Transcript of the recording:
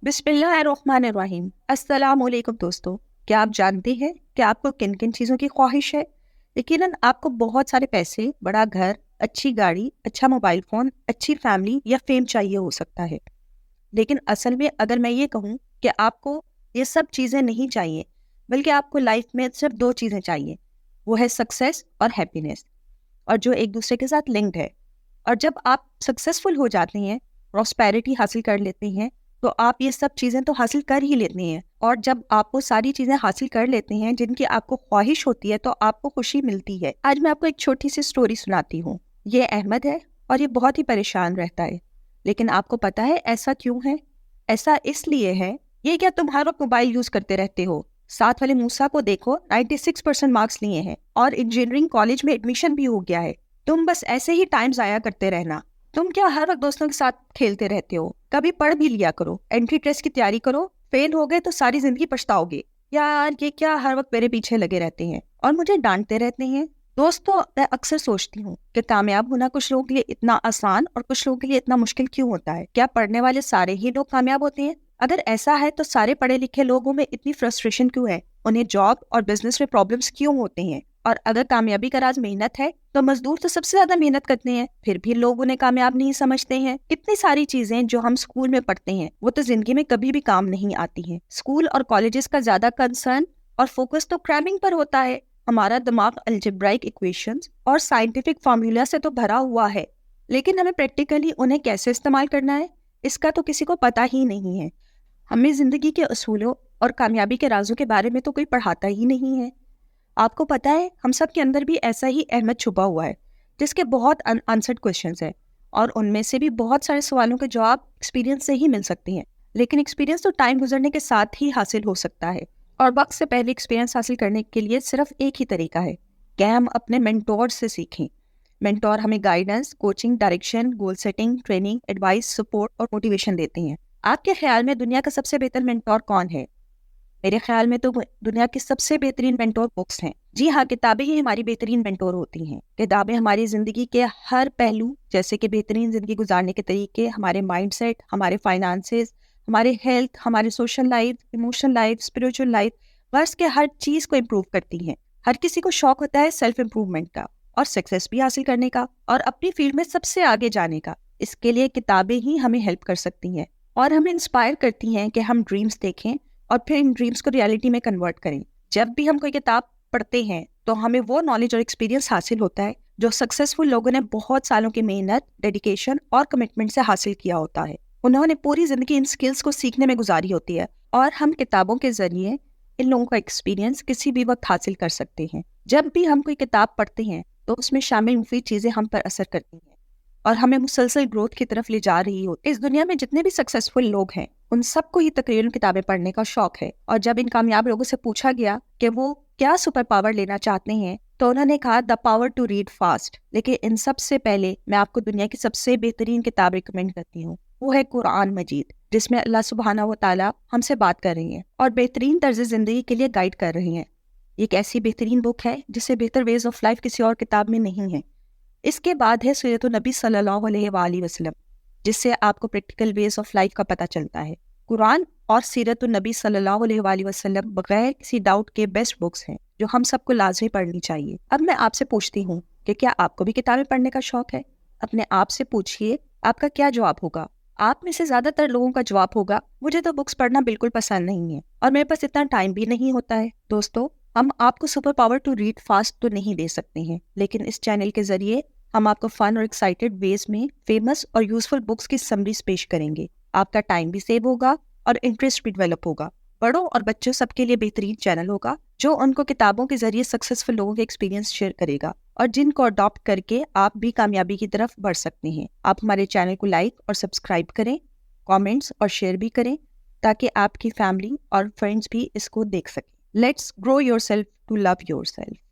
بسم اللہ الرحمن الرحیم۔ السلام علیکم دوستو، کیا آپ جانتے ہیں کہ آپ کو کن کن چیزوں کی خواہش ہے؟ یقیناً آپ کو بہت سارے پیسے، بڑا گھر، اچھی گاڑی، اچھا موبائل فون، اچھی فیملی یا فیم چاہیے ہو سکتا ہے۔ لیکن اصل میں اگر میں یہ کہوں کہ آپ کو یہ سب چیزیں نہیں چاہیے، بلکہ آپ کو لائف میں صرف 2 چیزیں چاہیے، وہ ہے سکسیس اور ہیپینس، اور جو ایک دوسرے کے ساتھ لنکڈ ہے۔ اور جب آپ سکسیسفل ہو جاتے ہیں، پراسپیرٹی حاصل کر لیتے ہیں، تو آپ یہ سب چیزیں تو حاصل کر ہی لیتے ہیں۔ اور جب آپ وہ ساری چیزیں حاصل کر لیتے ہیں جن کی آپ کو خواہش ہوتی ہے، تو آپ کو خوشی ملتی ہے۔ آج میں آپ کو ایک چھوٹی سی سٹوری سناتی ہوں۔ یہ احمد ہے اور یہ بہت ہی پریشان رہتا ہے۔ لیکن آپ کو پتا ہے ایسا کیوں ہے؟ ایسا اس لیے ہے، یہ کیا تم ہر وقت موبائل یوز کرتے رہتے ہو؟ ساتھ والے موسیٰ کو دیکھو، 96% مارکس لیے ہیں اور انجینئرنگ کالج میں ایڈمیشن بھی ہو گیا ہے۔ تم بس ایسے ہی ٹائم ضائع کرتے رہنا۔ تم کیا ہر وقت دوستوں کے ساتھ کھیلتے رہتے ہو؟ کبھی پڑھ بھی لیا کرو، انٹری ٹیسٹ کی تیاری کرو، فیل ہو گئے تو ساری زندگی پچھتاؤ گے۔ یار یہ کیا ہر وقت میرے پیچھے لگے رہتے ہیں اور مجھے ڈانٹتے رہتے ہیں۔ دوستو، میں اکثر سوچتی ہوں کہ کامیاب ہونا کچھ لوگوں کے لیے اتنا آسان اور کچھ لوگوں کے لیے اتنا مشکل کیوں ہوتا ہے؟ کیا پڑھنے والے سارے ہی لوگ کامیاب ہوتے ہیں؟ اگر ایسا ہے تو سارے پڑھے لکھے لوگوں میں اتنی فرسٹریشن کیوں ہے؟ انہیں جاب اور بزنس میں پرابلمس کیوں ہوتے ہیں؟ اور اگر کامیابی کا راز محنت ہے تو مزدور تو سب سے زیادہ محنت کرتے ہیں، پھر بھی لوگ انہیں کامیاب نہیں سمجھتے ہیں۔ کتنی ساری چیزیں جو ہم اسکول میں پڑھتے ہیں وہ تو زندگی میں کبھی بھی کام نہیں آتی ہیں۔ اسکول اور کالجز کا زیادہ کنسرن اور فوکس تو کریمنگ پر ہوتا ہے۔ ہمارا دماغ الجبرائک ایکویشنز اور سائنٹیفک فارمولا سے تو بھرا ہوا ہے، لیکن ہمیں پریکٹیکلی انہیں کیسے استعمال کرنا ہے اس کا تو کسی کو پتہ ہی نہیں ہے۔ ہمیں زندگی کے اصولوں اور کامیابی کے رازوں کے بارے میں تو کوئی پڑھاتا ہی نہیں ہے۔ آپ کو پتہ ہے ہم سب کے اندر بھی ایسا ہی احمد چھپا ہوا ہے جس کے بہت آنسرڈ کویشچنز ہیں، اور ان میں سے بھی بہت سارے سوالوں کے جواب ایکسپیرینس سے ہی مل سکتے ہیں۔ لیکن ایکسپیرینس تو ٹائم گزرنے کے ساتھ ہی حاصل ہو سکتا ہے، اور وقت سے پہلے ایکسپیرینس حاصل کرنے کے لیے صرف ایک ہی طریقہ ہے کہ ہم اپنے مینٹور سے سیکھیں۔ مینٹور ہمیں guidance, coaching, direction, goal setting, training, advice, support اور موٹیویشن دیتے ہیں۔ آپ کے خیال میں دنیا کا سب سے بہتر مینٹور کون ہے؟ میرے خیال میں تو دنیا کی سب سے بہترین مینٹور بکس ہیں۔ جی ہاں، کتابیں ہی ہماری بہترین مینٹور ہوتی ہیں۔ کتابیں ہماری زندگی کے ہر پہلو، جیسے کہ بہترین زندگی گزارنے کے طریقے، ہمارے مائنڈ سیٹ، ہمارے فائنانسز، ہمارے ہیلتھ، ہمارے social life, emotional life, spiritual life, غرض کے ہر چیز کو امپروو کرتی ہیں۔ ہر کسی کو شوق ہوتا ہے سیلف امپروومنٹ کا اور سکسیس بھی حاصل کرنے کا اور اپنی فیلڈ میں سب سے آگے جانے کا۔ اس کے لیے کتابیں ہی ہمیں ہیلپ کر سکتی ہیں اور ہمیں انسپائر کرتی ہیں کہ ہم ڈریمز دیکھیں اور پھر ان ڈریمز کو ریالٹی میں کنورٹ کریں۔ جب بھی ہم کوئی کتاب پڑھتے ہیں تو ہمیں وہ نالج اور ایکسپیرینس حاصل ہوتا ہے جو سکسیسفل لوگوں نے بہت سالوں کی محنت، ڈیڈیکیشن اور کمٹمنٹ سے حاصل کیا ہوتا ہے۔ انہوں نے پوری زندگی ان سکلز کو سیکھنے میں گزاری ہوتی ہے، اور ہم کتابوں کے ذریعے ان لوگوں کا ایکسپیرینس کسی بھی وقت حاصل کر سکتے ہیں۔ جب بھی ہم کوئی کتاب پڑھتے ہیں تو اس میں شامل مفید چیزیں ہم پر اثر کرتی ہیں اور ہمیں مسلسل گروتھ کی طرف لے جا رہی ہوتی ہے۔ اس دنیا میں جتنے بھی سکسیسفل لوگ ہیں ان سب کو ہی تقریباً کتابیں پڑھنے کا شوق ہے، اور جب ان کامیاب لوگوں سے پوچھا گیا کہ وہ کیا سپر پاور لینا چاہتے ہیں تو انہوں نے کہا the power to read fast. لیکن ان سب سے پہلے میں آپ کو دنیا کی سب سے بہترین کتاب ریکمینڈ کرتی ہوں، وہ ہے قرآن مجید، جس میں اللہ سبحانہ و تعالیٰ ہم سے بات کر رہی ہیں اور بہترین طرز زندگی کے لیے گائیڈ کر رہی ہیں۔ یہ ایک ایسی بہترین بک ہے جسے بہتر ویز آف لائف کسی اور کتاب میں نہیں ہے۔ اس کے بعد ہے سیرت النبی صلی اللہ علیہ وآلہ وسلم، جس سے آپ کو پریکٹیکل ویز آف لائف کا پتہ چلتا ہے۔ قرآن اور سیرت النبی صلی اللہ علیہ وآلہ وسلم بغیر کسی ڈاؤٹ کے بیسٹ بکس ہیں جو ہم سب کو لازمی پڑھنی چاہیے۔ اب میں آپ سے پوچھتی ہوں کہ کیا آپ کو بھی کتابیں پڑھنے کا شوق ہے؟ اپنے آپ سے پوچھئے، آپ کا کیا جواب ہوگا؟ آپ میں سے زیادہ تر لوگوں کا جواب ہوگا مجھے تو بکس پڑھنا بالکل پسند نہیں ہے اور میرے پاس اتنا ٹائم بھی نہیں ہوتا ہے۔ دوستو، ہم آپ کو super power to read fast تو نہیں دے سکتے ہیں، لیکن اس چینل کے ذریعے ہم آپ کو فن اور ایکسائٹیڈ ویز میں فیمس اور یوزفل بکس کی سمریز پیش کریں گے۔ آپ کا ٹائم بھی سیو ہوگا اور انٹرسٹ بھی ڈیولپ ہوگا۔ بڑوں اور بچوں سب کے لیے بہترین چینل ہوگا جو ان کو کتابوں کے ذریعے سکسیسفل لوگوں کے ایکسپیرینس شیئر کرے گا اور جن کو اڈاپٹ کر کے آپ بھی کامیابی کی طرف بڑھ سکتے ہیں۔ آپ ہمارے چینل کو لائک اور سبسکرائب کریں، کامنٹس اور شیئر بھی کریں تاکہ آپ کی فیملی اور فرینڈز بھی اس کو دیکھ سکیں۔ Let's grow yourself to love your self.